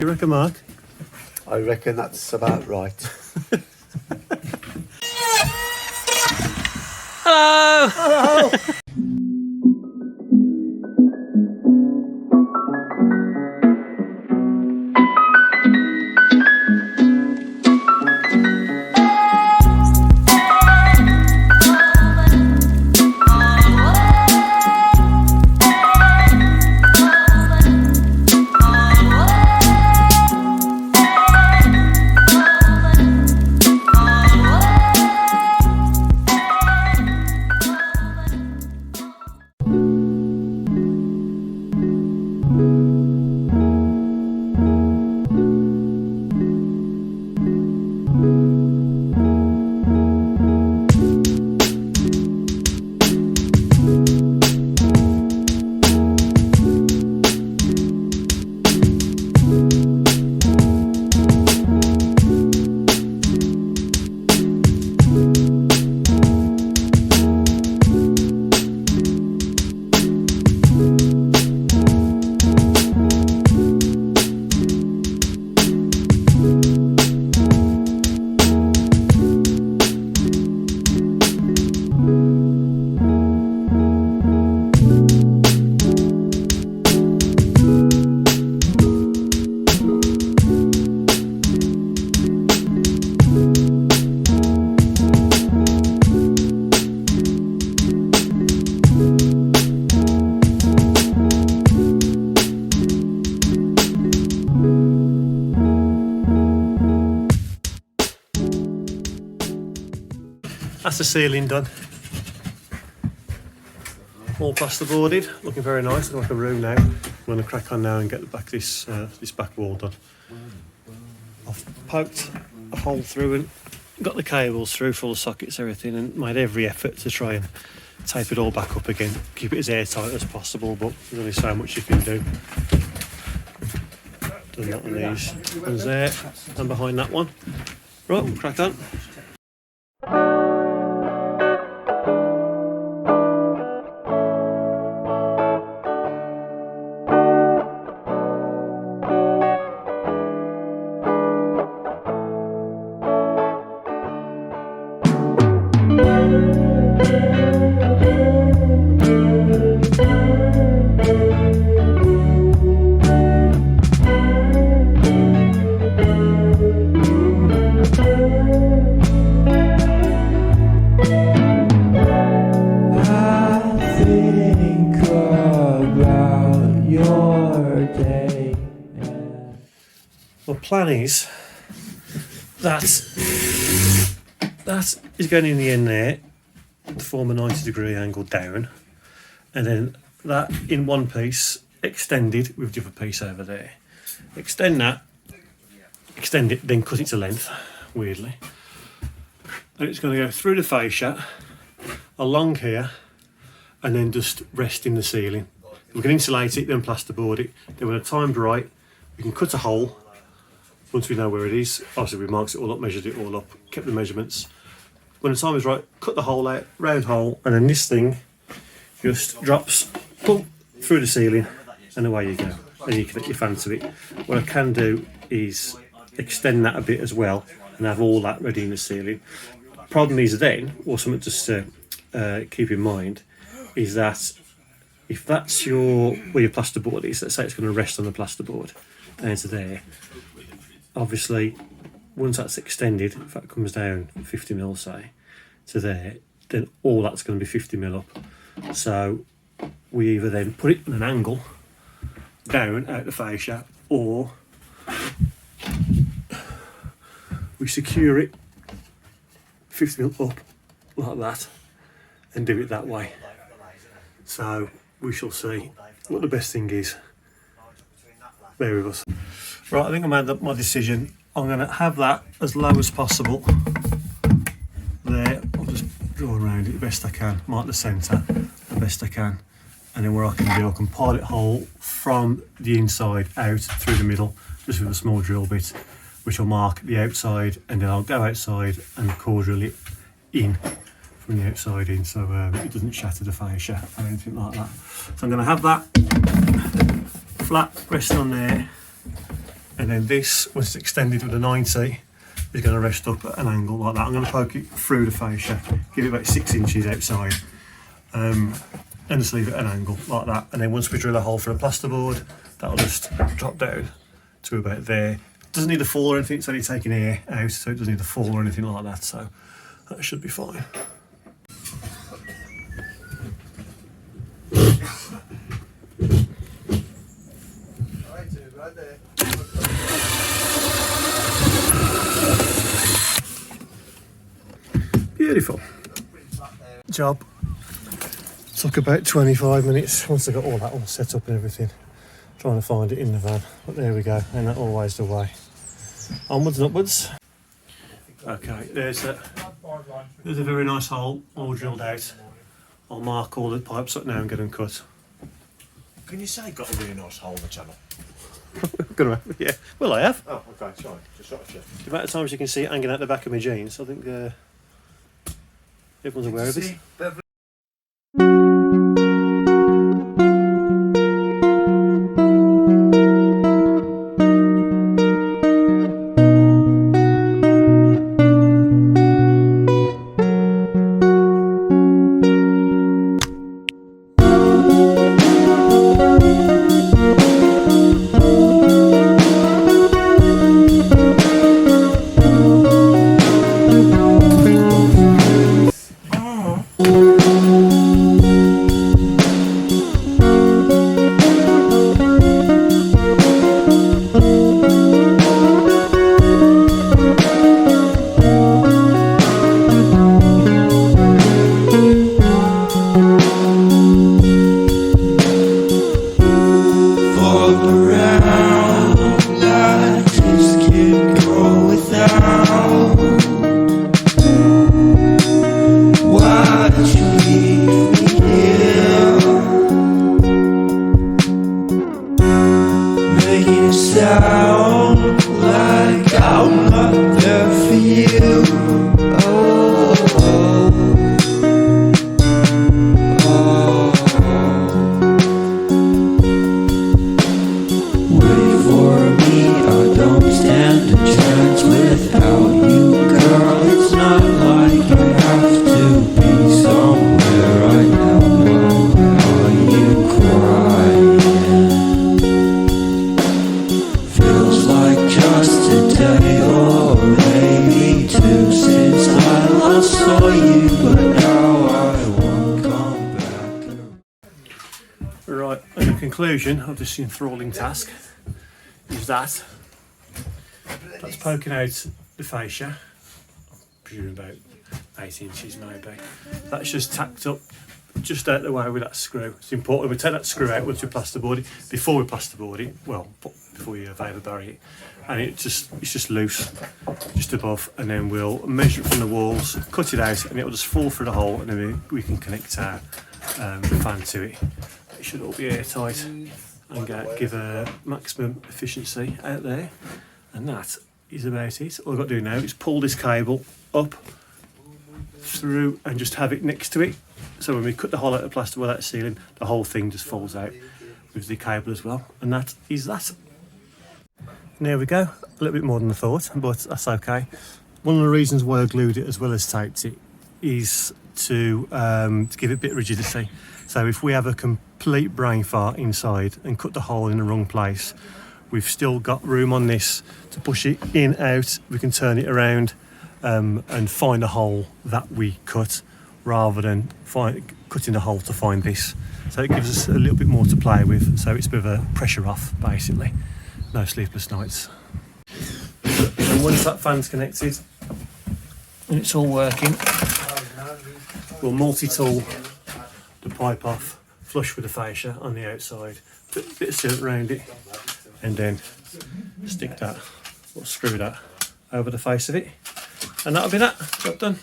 You reckon, Mark? I reckon that's about right. Hello! Hello! That's the ceiling done. All plasterboarded, looking very nice, looking like a room now. I'm going to crack on now and get back this back wall done. I've poked a hole through and got the cables through for all the sockets, everything, and made every effort to try and tape it all back up again, keep it as airtight as possible, but there's only so much you can do. Done that on these ones there, and behind that one. Right, we'll crack on. My plan is that is going in the end there to form a 90-degree angle down, and then that in one piece extended with the other piece over there. Extend it, then cut it to length, weirdly. And it's going to go through the fascia, along here, and then just rest in the ceiling. We can insulate it, then plasterboard it. Then when the time's right, we can cut a hole. Once we know where it is, obviously we marked it all up, measured it all up, kept the measurements. When the time is right, cut the hole out, round hole, and then this thing just drops, boom, through the ceiling, and away you go. And you can put your fan to it. What I can do is extend that a bit as well, and have all that ready in the ceiling. Problem is then, or something just to keep in mind, is that if that's where your plasterboard is, let's say it's going to rest on the plasterboard, down to there, obviously once that's extended, if that comes down 50mm say to there, then all that's going to be 50mm up. So we either then put it at an angle down out the fascia, or we secure it 50mm up like that and do it that way. So we shall see what the best thing is. Bear with us. Right, I think I made up my decision. I'm going to have that as low as possible there. I'll just draw around it the best I can, mark the centre the best I can, and then what I can do, I can pilot hole from the inside out through the middle, just with a small drill bit, which will mark the outside, and then I'll go outside and core drill it in from the outside in, so it doesn't shatter the fascia or anything like that. So I'm going to have that flat resting on there, and then this, once it's extended with a 90, is going to rest up at an angle like that. I'm going to poke it through the fascia, give it about 6 inches outside, and just leave it at an angle like that. And then once we drill a hole for a plasterboard, that'll just drop down to about there. Doesn't need a fall or anything, it's only taking air out, so it doesn't need a fall or anything like that, so that should be fine. Beautiful job. Took about 25 minutes once I got all that all set up and everything. Trying to find it in the van, but there we go, and that always the way. Onwards and upwards. Okay, there's a very nice hole all drilled out. I'll mark all the pipes up now and get them cut. Can you say got a really nice hole in the channel? Gonna, yeah, well I have. Oh, okay, sorry. Just sort of check. The amount of times you can see it hanging out the back of my jeans, I think everyone's aware of it. Right, and the conclusion of this enthralling task is that's poking out the fascia, I presume about 8 inches maybe. That's just tacked up just out the way with that screw. It's important we take that screw out once we plasterboard it, before we plasterboard it, well, before you vapor barrier it, and it's just loose, just above, and then we'll measure it from the walls, cut it out, and it'll just fall through the hole, and then we can connect our fan to it. It should all be airtight and give a maximum efficiency out there, and that is about it. All I've got to do now is pull this cable up through and just have it next to it, so when we cut the hole out of the plasterboard out the ceiling, the whole thing just falls out with the cable as well, and that is that. And there we go, a little bit more than I thought, but that's okay. One of the reasons why I glued it as well as taped it is to give it a bit of rigidity. So if we have a complete brain fart inside and cut the hole in the wrong place, we've still got room on this to push it in, out. We can turn it around and find a hole that we cut, rather than cutting the hole to find this. So it gives us a little bit more to play with. So it's a bit of a pressure off, basically. No sleepless nights. And once that fan's connected and it's all working, we'll multi-tool the pipe off, flush with the fascia on the outside, put a bit of sealant around it, and then stick that, or screw that over the face of it, and that'll be that, job done.